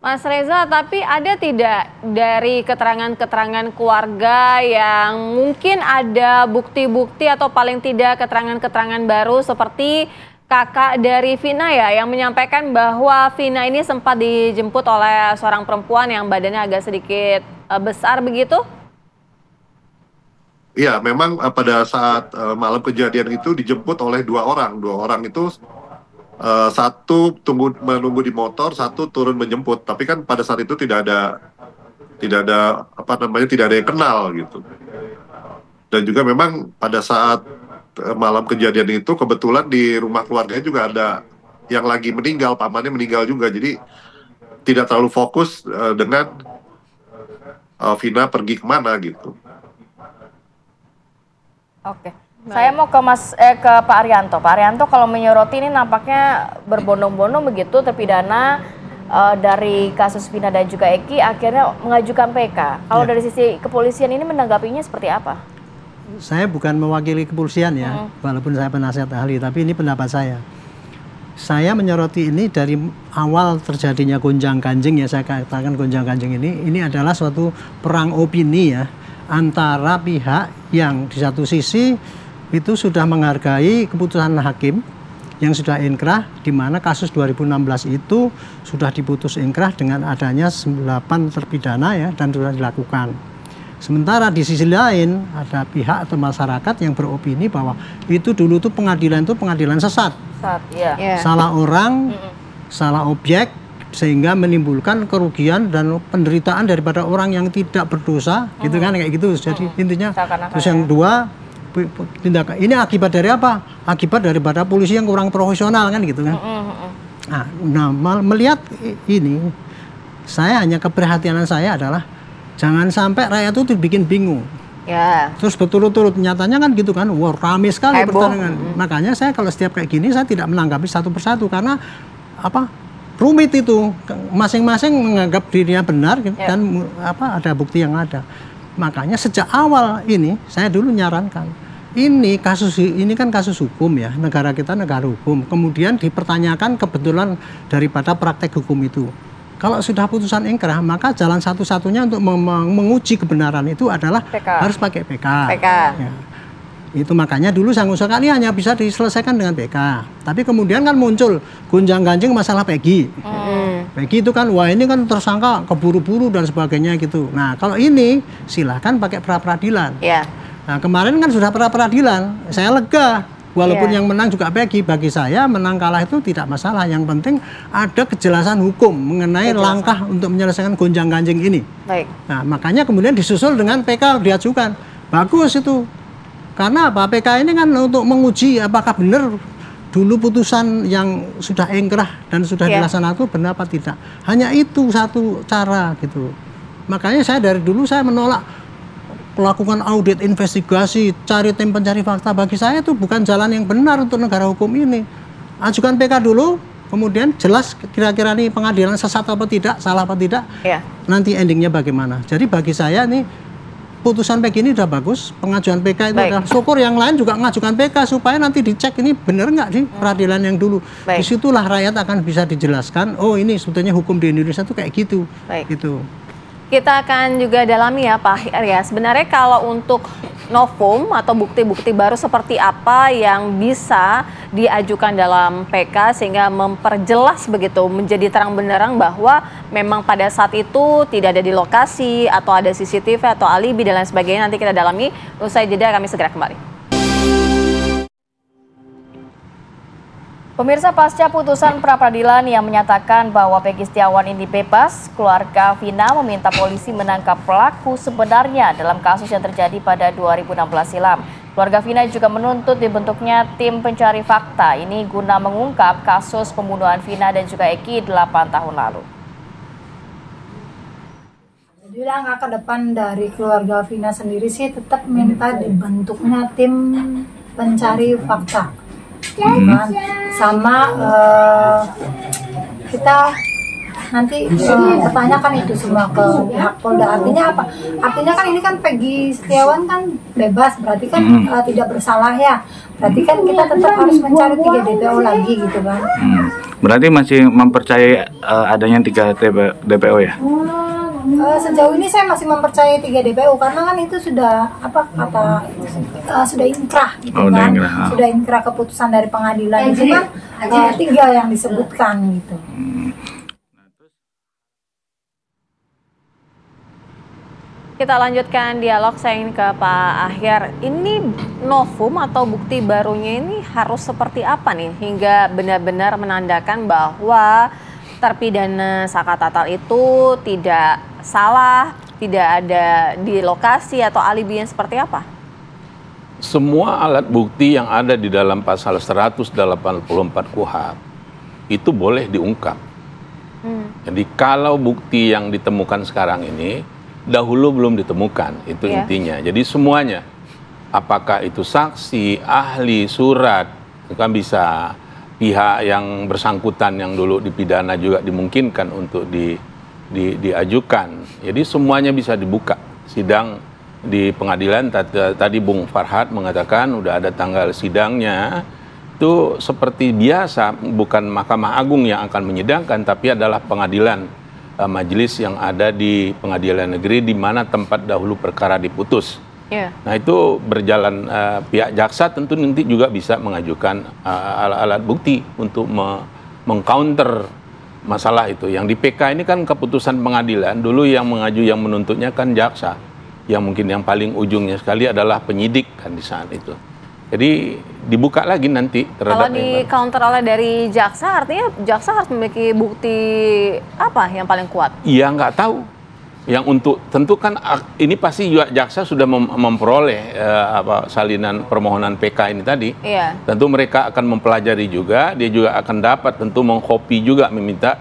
Mas Reza, tapi ada tidak dari keterangan-keterangan keluarga yang mungkin ada bukti-bukti atau paling tidak keterangan-keterangan baru seperti kakak dari Vina ya, yang menyampaikan bahwa Vina ini sempat dijemput oleh seorang perempuan yang badannya agak sedikit besar begitu? Iya, memang pada saat malam kejadian itu dijemput oleh dua orang. Dua orang itu satu menunggu di motor, satu turun menjemput. Tapi kan pada saat itu tidak ada apa namanya, tidak ada yang kenal gitu. Dan juga memang pada saat malam kejadian itu kebetulan di rumah keluarganya juga ada yang lagi meninggal, pamannya meninggal juga. Jadi tidak terlalu fokus dengan Vina pergi kemana gitu. Oke. Saya mau ke Pak Arianto. Pak Arianto, kalau menyoroti ini nampaknya berbondong-bondong begitu terpidana dari kasus Vina dan juga Eki akhirnya mengajukan PK. Kalau dari sisi kepolisian ini menanggapinya seperti apa? Saya bukan mewakili kepolisian ya, walaupun saya penasihat ahli, tapi ini pendapat saya. Saya menyoroti ini dari awal terjadinya gonjang-ganjing ya, saya katakan gonjang-ganjing ini adalah suatu perang opini ya, antara pihak yang di satu sisi itu sudah menghargai keputusan hakim yang sudah inkrah, di mana kasus 2016 itu sudah diputus inkrah dengan adanya 8 terpidana ya, dan sudah dilakukan. Sementara di sisi lain ada pihak atau masyarakat yang beropini bahwa itu dulu tuh pengadilan sesat. Salah orang, salah objek, sehingga menimbulkan kerugian dan penderitaan daripada orang yang tidak berdosa, gitu kan, kayak gitu. Jadi intinya, terus yang kedua, tindakan ini akibat dari apa? Akibat daripada polisi yang kurang profesional kan, gitu kan. Nah, melihat ini, saya hanya keprihatinan saya adalah jangan sampai rakyat itu dibikin bingung. Ya. Terus berturut-turut, nyatanya kan gitu kan, wah rame sekali pertandingan. Makanya saya kalau setiap kayak gini saya tidak menanggapi satu persatu karena apa? Rumit itu, masing-masing menganggap dirinya benar dan apa ada bukti yang ada. Makanya sejak awal ini saya dulu nyarankan, ini kan kasus hukum ya, negara kita negara hukum. Kemudian dipertanyakan kebetulan daripada praktek hukum itu. Kalau sudah putusan inkrah, maka jalan satu-satunya untuk menguji kebenaran itu adalah harus pakai PK. Ya. Itu makanya dulu saya ngusulkan ini hanya bisa diselesaikan dengan PK. Tapi kemudian kan muncul gonjang-ganjing masalah Peggy. Peggy itu kan, wah ini kan tersangka keburu-buru dan sebagainya gitu. Nah kalau ini silahkan pakai pra-peradilan. Nah kemarin kan sudah pra-peradilan, saya lega. Walaupun yang menang juga Peggy, bagi saya menang kalah itu tidak masalah. Yang penting ada kejelasan hukum mengenai langkah untuk menyelesaikan gonjang-ganjing ini. Nah makanya kemudian disusul dengan PK diajukan. Bagus itu. Karena apa? PK ini kan untuk menguji apakah benar dulu putusan yang sudah ingkrah dan sudah dilaksanakan itu benar apa tidak. Hanya itu satu cara gitu. Makanya saya dari dulu saya menolak melakukan audit investigasi, cari tim pencari fakta. Bagi saya itu bukan jalan yang benar untuk negara hukum ini. Ajukan PK dulu, kemudian jelas kira-kira nih pengadilan sesat apa tidak, salah apa tidak, nanti endingnya bagaimana. Jadi bagi saya nih putusan PK ini udah bagus, pengajuan PK itu adalah syukur yang lain juga mengajukan PK supaya nanti dicek ini benar nggak sih peradilan yang dulu. Disitulah rakyat akan bisa dijelaskan, oh ini sebetulnya hukum di Indonesia itu kayak gitu. Gitu. Kita akan juga dalami ya Pak Arya, sebenarnya kalau untuk novum atau bukti-bukti baru seperti apa yang bisa diajukan dalam PK sehingga memperjelas begitu, menjadi terang benderang bahwa memang pada saat itu tidak ada di lokasi atau ada CCTV atau alibi dan lain sebagainya. Nanti kita dalami, usai jeda kami segera kembali. Pemirsa, pasca putusan pra-peradilan yang menyatakan bahwa Peggy Setiawan ini bebas, keluarga Vina meminta polisi menangkap pelaku sebenarnya dalam kasus yang terjadi pada 2016 silam. Keluarga Vina juga menuntut dibentuknya tim pencari fakta ini guna mengungkap kasus pembunuhan Vina dan juga Eki 8 tahun lalu. Jadi langkah ke depan dari keluarga Vina sendiri sih tetap minta dibentuknya tim pencari fakta. Sama kita nanti pertanyakan itu semua ke pihak Polda. Artinya apa? Artinya kan ini kan Peggy Setiawan kan bebas, berarti kan tidak bersalah ya. Berarti kan kita tetap harus mencari 3 DPO lagi gitu kan. Berarti masih mempercayai adanya 3 DPO ya? Sejauh ini saya masih mempercayai 3 DPO karena kan itu sudah sudah inkrah gitu Udah kan, inkrah. sudah inkrah keputusan dari pengadilan. Cuman 3 yang disebutkan gitu. Kita lanjutkan dialog, saya ingin ke Pak Ahyar. Ini novum atau bukti barunya ini harus seperti apa nih hingga benar-benar menandakan bahwa terpidana Saka Tatal itu tidak salah, tidak ada di lokasi atau alibi yang seperti apa? Semua alat bukti yang ada di dalam pasal 184 KUHP itu boleh diungkap. Jadi kalau bukti yang ditemukan sekarang ini dahulu belum ditemukan, itu intinya. Jadi semuanya, apakah itu saksi, ahli, surat, itu kan bisa pihak yang bersangkutan yang dulu dipidana juga dimungkinkan untuk diajukan. Jadi semuanya bisa dibuka. Sidang di pengadilan tadi Bung Farhad mengatakan udah ada tanggal sidangnya. Itu seperti biasa, bukan Mahkamah Agung yang akan menyidangkan, tapi adalah pengadilan majelis yang ada di pengadilan negeri di mana tempat dahulu perkara diputus. Nah itu berjalan, pihak jaksa tentu nanti juga bisa mengajukan alat bukti untuk mengcounter masalah itu. Yang di PK ini kan keputusan pengadilan, dulu yang mengaju yang menuntutnya kan jaksa, yang mungkin yang paling ujungnya sekali adalah penyidik kan di saat itu. Jadi dibuka lagi nanti terhadap kalau di counter oleh dari jaksa, artinya jaksa harus memiliki bukti apa yang paling kuat? Iya nggak tahu. Yang untuk tentu kan ini pasti juga jaksa sudah memperoleh salinan permohonan PK ini tadi. Tentu mereka akan mempelajari juga, dia juga akan dapat tentu mengkopi juga, meminta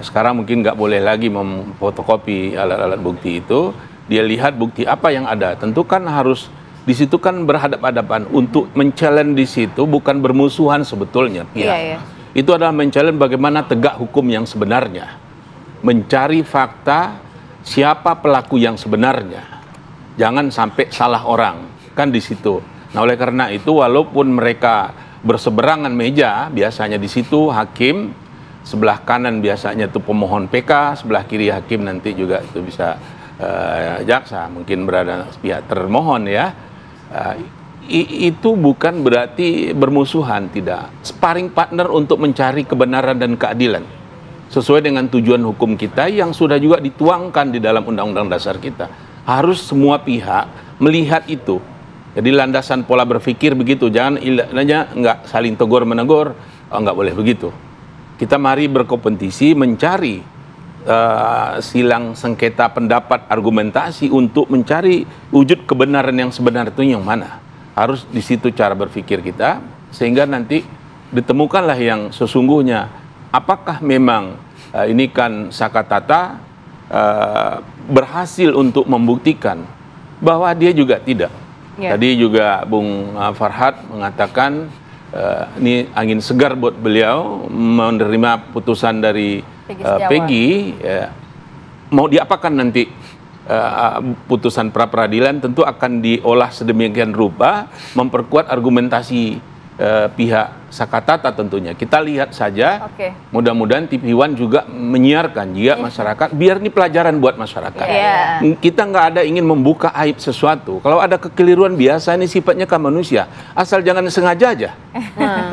sekarang mungkin nggak boleh lagi memfotokopi alat-alat bukti itu. Dia lihat bukti apa yang ada. Tentu kan harus di situ kan berhadap-hadapan untuk men-challenge di situ, bukan bermusuhan sebetulnya pihak. Itu adalah men-challenge bagaimana tegak hukum yang sebenarnya, mencari fakta siapa pelaku yang sebenarnya, jangan sampai salah orang kan di situ. Nah oleh karena itu walaupun mereka berseberangan meja, biasanya di situ hakim sebelah kanan biasanya itu pemohon PK, sebelah kiri hakim nanti juga itu bisa jaksa, mungkin berada pihak termohon ya. Itu bukan berarti bermusuhan, tidak. Sparring partner untuk mencari kebenaran dan keadilan sesuai dengan tujuan hukum kita yang sudah juga dituangkan di dalam Undang-Undang Dasar kita. Harus semua pihak melihat itu. Jadi landasan pola berpikir begitu, jangan ilahnya nggak saling tegur menegur, nggak boleh begitu. Kita mari berkompetisi mencari silang sengketa pendapat, argumentasi untuk mencari wujud kebenaran yang sebenar itu yang mana. Harus di situ cara berpikir kita sehingga nanti ditemukanlah yang sesungguhnya. Apakah memang ini kan Saka Tatal berhasil untuk membuktikan bahwa dia juga tidak. Tadi juga Bung Farhad mengatakan ini angin segar buat beliau menerima putusan dari Peggy, mau diapakan nanti putusan pra peradilan tentu akan diolah sedemikian rupa memperkuat argumentasi pihak Saka Tatal tentunya. Kita lihat saja, mudah-mudahan TV One juga menyiarkan juga masyarakat, biar ini pelajaran buat masyarakat. Kita nggak ada ingin membuka aib sesuatu. Kalau ada kekeliruan biasa, ini sifatnya kan manusia. Asal jangan sengaja aja.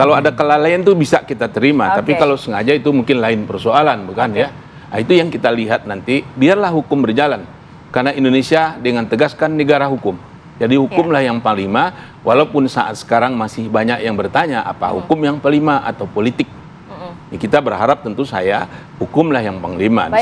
Kalau ada kelalaian itu bisa kita terima, tapi kalau sengaja itu mungkin lain persoalan, bukan ya? Nah, itu yang kita lihat nanti, biarlah hukum berjalan. Karena Indonesia dengan tegas kan negara hukum. Jadi hukumlah yang panglima, walaupun saat sekarang masih banyak yang bertanya apa hukum yang panglima atau politik. Kita berharap tentu saya hukumlah yang panglima.